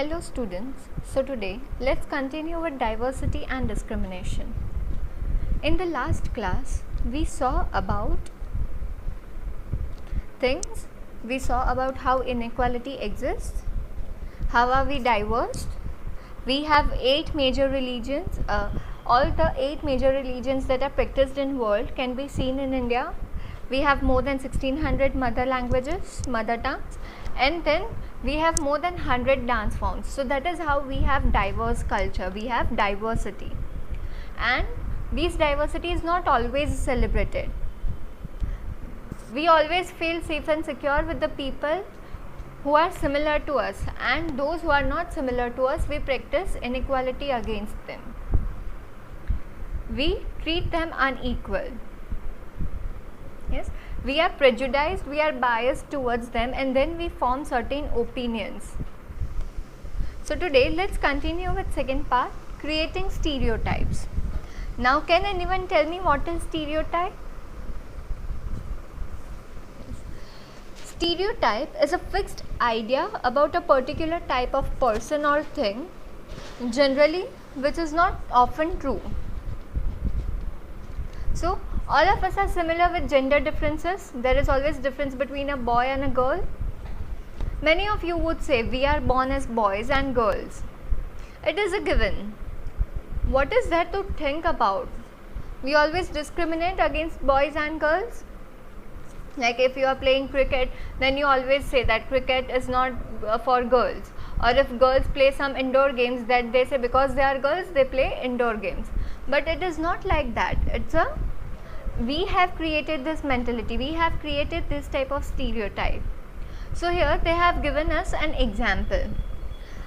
Hello students, so today let's continue with diversity and discrimination. In the last class we saw about things, we saw about how inequality exists, how are we diverse, we have 8 major religions, all the 8 major religions that are practiced in world can be seen in India. We have more than 1600 mother languages, mother tongues, and then we have more than 100 dance forms. So that is how we have diverse culture, we have diversity, and this diversity is not always celebrated. We always feel safe and secure with the people who are similar to us, and those who are not similar to us, we practice inequality against them. We treat them unequal. Yes, we are prejudiced, we are biased towards them, and then we form certain opinions. So today let's continue with second part, creating stereotypes. Now can anyone tell me what is stereotype? Stereotype is a fixed idea about a particular type of person or thing, generally which is not often true. So all of us are similar with gender differences. There is always difference between a boy and a girl. Many of you would say we are born as boys and girls. It is a given. What is there to think about? We always discriminate against boys and girls. Like if you are playing cricket, then you always say that cricket is not for girls. Or if girls play some indoor games, that they say because they are girls they play indoor games. But it is not like that. We have created this mentality, we have created this type of stereotype. So here they have given us an example.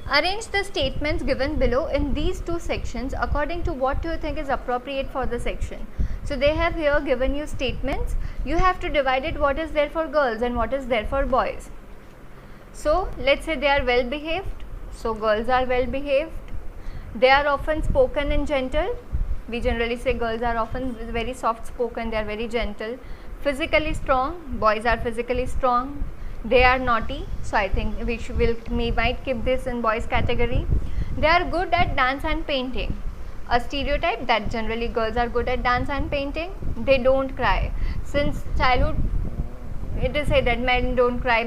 Arrange the statements given below in these two sections according to what you think is appropriate for the section. So they have here given you statements. You have to divide it what is there for girls and what is there for boys. So let's say they are well behaved. So girls are well behaved. They are often spoken and gentle. We generally say girls are often very soft spoken, they are very gentle. Physically strong, boys are physically strong. They are naughty, so I think we might keep this in boys category. They are good at dance and painting. A stereotype that generally girls are good at dance and painting. They don't cry. Since childhood it is said that men don't cry,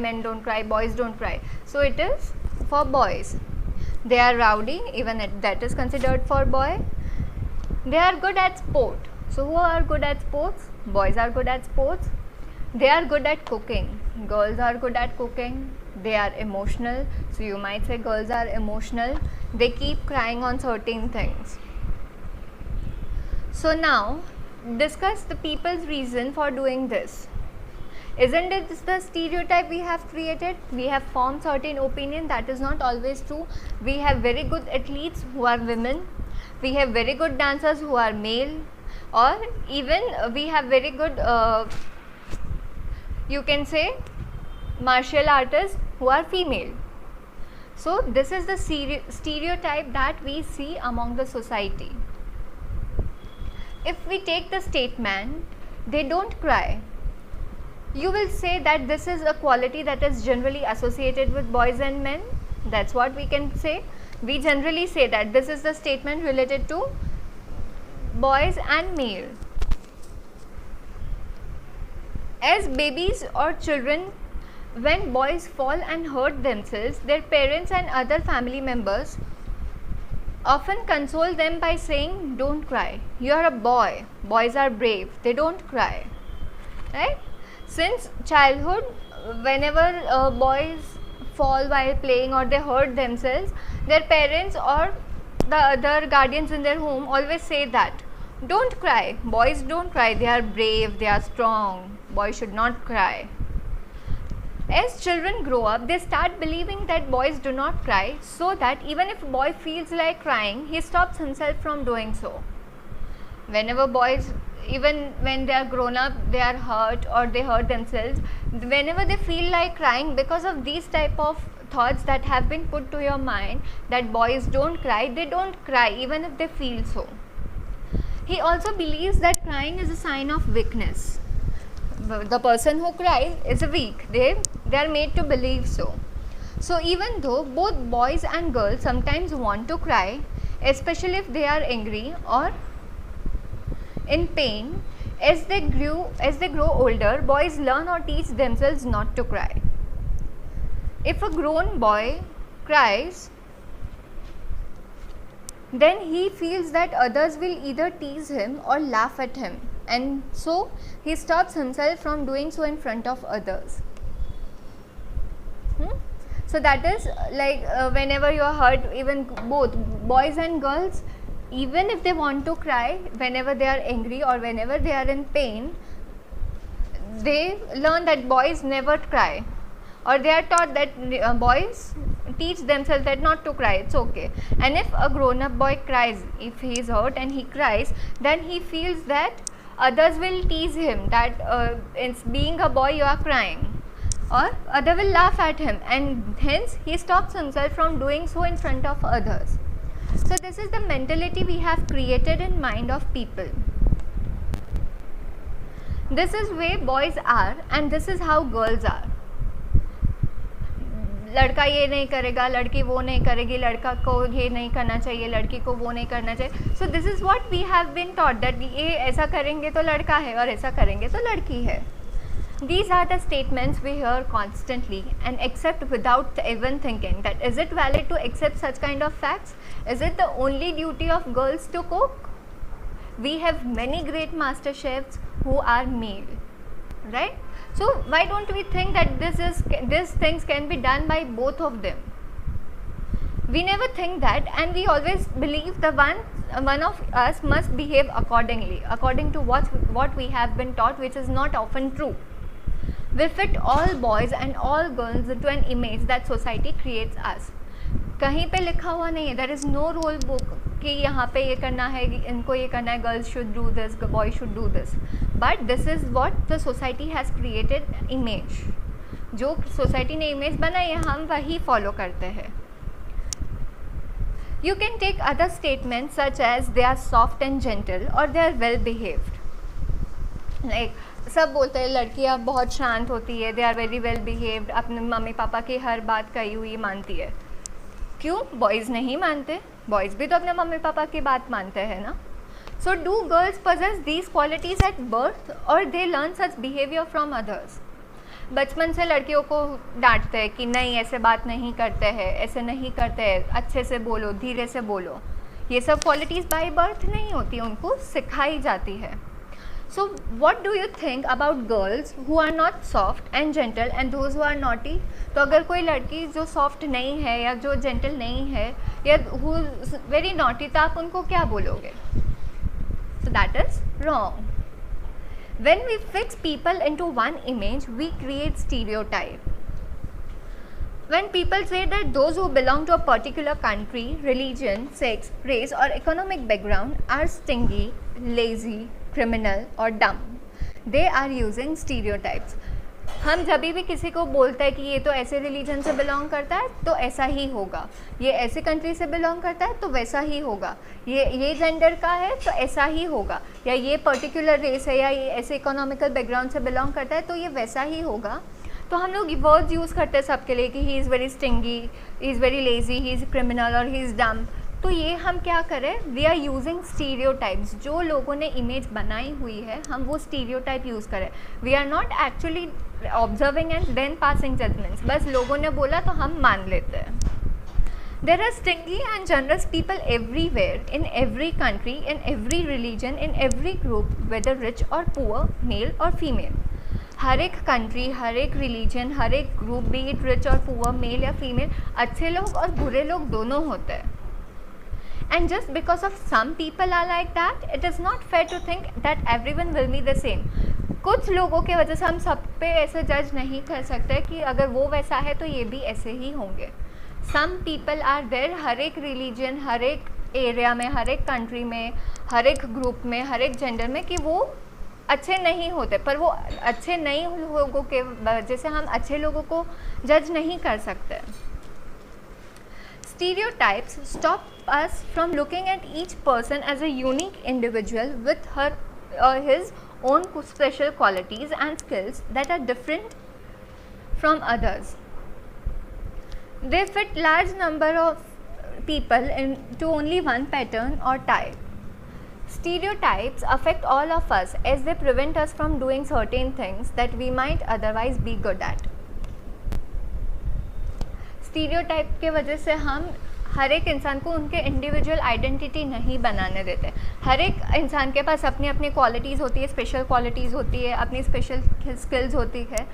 boys don't cry. So it is for boys. They are rowdy, even that is considered for boy. They are good at sport. So who are good at sports? Boys are good at sports. They are good at cooking. Girls are good at cooking. They are emotional. So you might say girls are emotional. They keep crying on certain things. So now discuss the people's reason for doing this. Isn't it the stereotype we have created? We have formed certain opinion that is not always true. We have very good athletes who are women. We have very good dancers who are male, or even we have very good you can say martial artists who are female. So this is the stereotype that we see among the society. If we take the statement, they don't cry, you will say that this is a quality that is generally associated with boys and men. That's what we can say. We generally say that this is the statement related to boys and male. As babies or children, when boys fall and hurt themselves, their parents and other family members often console them by saying, don't cry, you are a boy, boys are brave, they don't cry. Right? Since childhood, whenever boys fall while playing or they hurt themselves, their parents or the other guardians in their home always say that don't cry, boys don't cry, they are brave, they are strong, boys should not cry. As children grow up, they start believing that boys do not cry, so that even if a boy feels like crying, he stops himself from doing so. Whenever boys, even when they are grown up, they are hurt or they hurt themselves, whenever they feel like crying, because of these type of thoughts that have been put to your mind that boys don't cry, they don't cry even if they feel so. He also believes that crying is a sign of weakness. The person who cries is weak. They are made to believe so. So even though both boys and girls sometimes want to cry, especially if they are angry or in pain, as they grow older, boys learn or teach themselves not to cry. If a grown boy cries, then he feels that others will either tease him or laugh at him, and so he stops himself from doing so in front of others. So that is like whenever you are hurt, even both boys and girls, even if they want to cry, whenever they are angry or whenever they are in pain, they learn that boys never cry, or they are taught that boys teach themselves that not to cry, it's okay. And if a grown up boy cries, if he is hurt and he cries, then he feels that others will tease him that it's being a boy you are crying, or other will laugh at him, and hence he stops himself from doing so in front of others. So this is the mentality we have created in mind of people. This is way boys are and this is how girls are. लड़का ये नहीं करेगा, लड़की वो नहीं करेगी, लड़का को ये नहीं करना चाहिए, लड़की को वो नहीं करना चाहिए. So this is what we have been taught, that ये ऐसा करेंगे तो लड़का है और ऐसा करेंगे तो लड़की है. These are the statements we hear constantly and accept without even thinking that is it valid to accept such kind of facts? Is it the only duty of girls to cook? We have many great master chefs who are male, right? So why don't we think that these things can be done by both of them? We never think that, and we always believe the one of us must behave accordingly, according to what we have been taught, which is not often true. We fit all boys and all girls into an image that society creates us. कहीं पे लिखा हुआ नहीं है, there is no rule book कि यहाँ पे ये करना है, इनको ये करना है, girls should do this, boys should do this. But this is what the society has created image. जो society ने image बनाई है, हम वही follow करते हैं. You can take other statements such as they are soft and gentle or they are well behaved. Like सब बोलते हैं लड़कियाँ बहुत शांत होती है, they are very well behaved, अपने मम्मी पापा की हर बात कही हुई मानती है. क्यों बॉयज़ नहीं मानते? बॉयज़ भी तो अपने मम्मी पापा की बात मानते हैं ना. So do girls possess these qualities at birth or they learn such behavior from others? बचपन से लड़कियों को डांटते हैं कि नहीं ऐसे बात नहीं करते हैं, ऐसे नहीं करते हैं, अच्छे से बोलो, धीरे से बोलो. ये सब क्वालिटीज़ बाय बर्थ नहीं होती, उनको सिखाई जाती है. So what do you think about girls who are not soft and gentle and those who are naughty? तो अगर कोई लड़की जो soft नहीं है या जो gentle नहीं है या who is very naughty, तो आप उनको क्या बोलोगे? So that is wrong. When we fix people into one image, we create stereotype. When people say that those who belong to a particular country, religion, sex, race or economic background are stingy, lazy, criminal और dumb, they are using stereotypes. हम जब भी किसी को बोलते हैं कि ये तो ऐसे रिलीजन से बिलोंग करता है तो ऐसा ही होगा, ये ऐसे कंट्री से बिलोंग करता है तो वैसा ही होगा, ये जेंडर का है तो ऐसा ही होगा, या ये पर्टिकुलर रेस है या ये ऐसे इकोनॉमिकल बैकग्राउंड से बिलोंग करता है तो ये वैसा ही होगा. तो हम लोग वर्ड्स यूज़ करते हैं सबके लिए कि he is very stingy, he is very lazy, he is criminal और ही इज़ डम. तो ये हम क्या करें? We are using stereotypes. जो लोगों ने इमेज बनाई हुई है हम वो स्टीरियोटाइप यूज़ करें. We are not actually observing and then passing judgments. बस लोगों ने बोला तो हम मान लेते हैं. There are stingy and generous people everywhere, in every country, in every religion, in every group, whether rich or poor, male or female. हर एक कंट्री, हर एक रिलीजन, हर एक ग्रुप, बी इट रिच और पुअर, मेल या female, अच्छे लोग और बुरे लोग दोनों होते हैं. And just because of some people are like that, it is not fair to think that everyone will be the same. कुछ लोगों के वजह से हम सब पे ऐसे जज नहीं कर सकते कि अगर वो वैसा है तो ये भी ऐसे ही होंगे. Some people are there, हर एक रिलीजन, हर एक एरिया में, हर एक कंट्री में, हर एक ग्रुप में, हर एक जेंडर में, कि वो अच्छे नहीं होते, पर वो अच्छे नहीं लोगों के वजह से हम अच्छे लोगों को जज नहीं कर सकते. Stereotypes stop us from looking at each person as a unique individual with her or his own special qualities and skills that are different from others. They fit large number of people into only one pattern or type. Stereotypes affect all of us as they prevent us from doing certain things that we might otherwise be good at. Stereotype के वजह से हम हर एक इंसान को उनके individual identity नहीं बनाने देते. हर एक इंसान के पास अपनी अपनी क्वालिटीज़ होती है, स्पेशल क्वालिटीज़ होती है, अपनी स्पेशल स्किल्स होती है,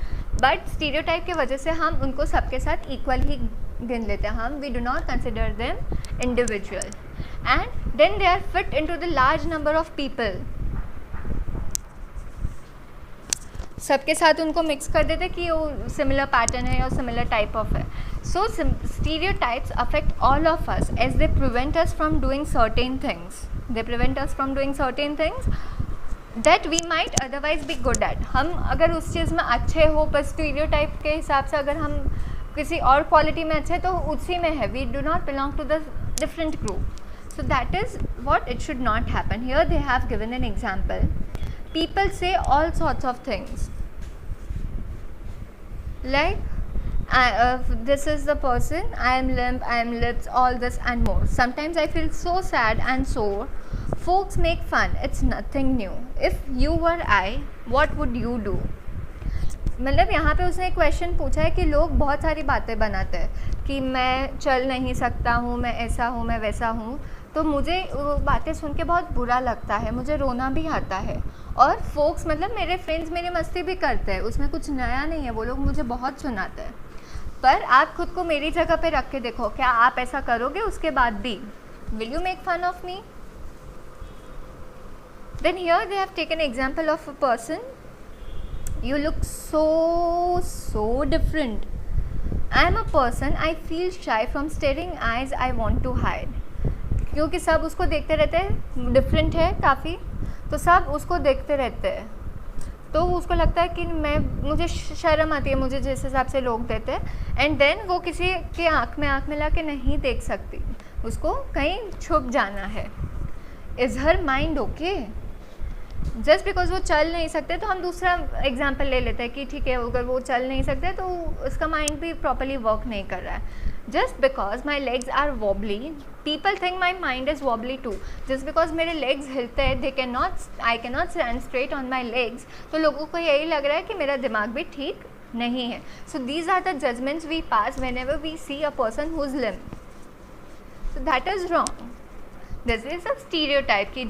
बट स्टीरियोटाइप के वजह से हम उनको सबके साथ इक्वल ही गिन लेते हैं. हम we do not consider them individual and then they are fit into the large number of people. सबके साथ उनको मिक्स कर देते कि वो सिमिलर पैटर्न है और सिमिलर टाइप ऑफ है. So stereotypes affect all of us as they prevent us from doing certain things. They prevent us from doing certain things that we might otherwise be good at. हम अगर उस चीज़ में अच्छे हो, पर stereotype के हिसाब से अगर हम किसी और क्वालिटी में अच्छे तो उसी में है. We do not belong to the different group. So that is what it should not happen. Here they have given an example. People say all sorts of things like this is the person, I am limp, I am lips, all this and more. Sometimes I feel so sad and sore. Folks make fun. It's nothing new. If you were I, what would you do? मतलब यहाँ पे उसने एक question पूछा है कि लोग बहुत सारी बातें बनाते हैं कि मैं चल नहीं सकता हूँ, मैं ऐसा हूँ, मैं वैसा हूँ. तो मुझे वो बातें सुन के बहुत बुरा लगता है, मुझे रोना भी आता है. और फोक्स मतलब मेरे फ्रेंड्स मेरी मस्ती भी करते हैं, उसमें कुछ नया नहीं है, वो लोग मुझे बहुत सुनाते हैं. पर आप खुद को मेरी जगह पे रख के देखो, क्या आप ऐसा करोगे उसके बाद भी? Will you make fun of me? Then here they have taken example of a person. You look so different. I am a person, I feel shy from staring eyes I want to hide. क्योंकि सब उसको देखते रहते हैं, different है काफ़ी, तो सब उसको देखते रहते हैं, तो उसको लगता है कि मुझे शर्म आती है मुझे जिस हिसाब से लोग देते हैं. एंड देन वो किसी के आँख में ला के नहीं देख सकती, उसको कहीं छुप जाना है. Is her mind okay? Just because वो चल नहीं सकते, तो हम दूसरा एग्जाम्पल ले लेते हैं कि ठीक है अगर वो चल नहीं सकते तो उसका माइंड भी प्रॉपरली वर्क नहीं कर रहा है. Just because my legs are wobbly, people think my mind is wobbly too. Just because मेरे लेग्स हिलते हैं, I can not stand straight on my legs, तो लोगों को यही लग रहा है कि मेरा दिमाग भी ठीक नहीं है. So these are the judgements we pass whenever we see a person who is limp. So that is wrong. This is a stereotype कि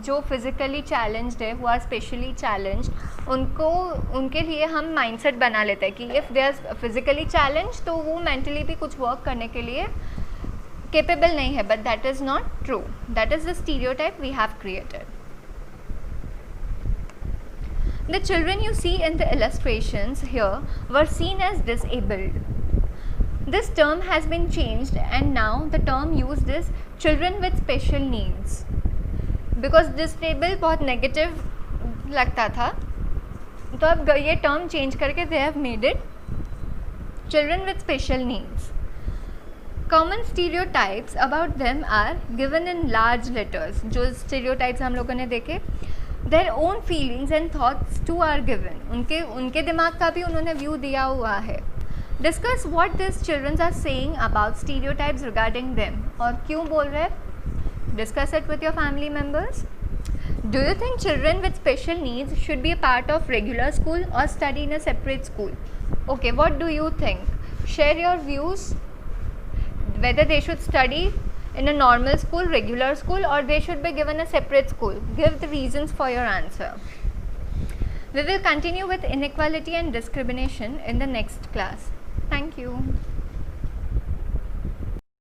जो फिजिकली चैलेंज्ड है, हु आर स्पेशली चैलेंज्ड, उनके लिए हम माइंडसेट बना लेते हैं कि if they are physically challenge तो वो मेंटली भी कुछ वर्क करने के लिए केपेबल नहीं है. But that is not true. That is the stereotype we have created. The children you see in the illustrations here were seen as disabled. This term has been changed and now the term used is children with special needs. Because disabled बहुत negative लगता था, तो अब ये term change करके they have made it children with special needs. Common stereotypes about them are given in large letters. जो stereotypes हम लोगों ने देखे, their own feelings and thoughts too are given. उनके दिमाग का भी उन्होंने व्यू दिया हुआ है. Discuss what these children are saying about stereotypes regarding them. और क्यों बोल रहे हैं? Discuss it with your family members. Do you think children with special needs should be a part of regular school or study in a separate school? Okay, what do you think? Share your views whether they should study in a normal school, regular school, or they should be given a separate school. Give the reasons for your answer. We will continue with inequality and discrimination in the next class. Thank you.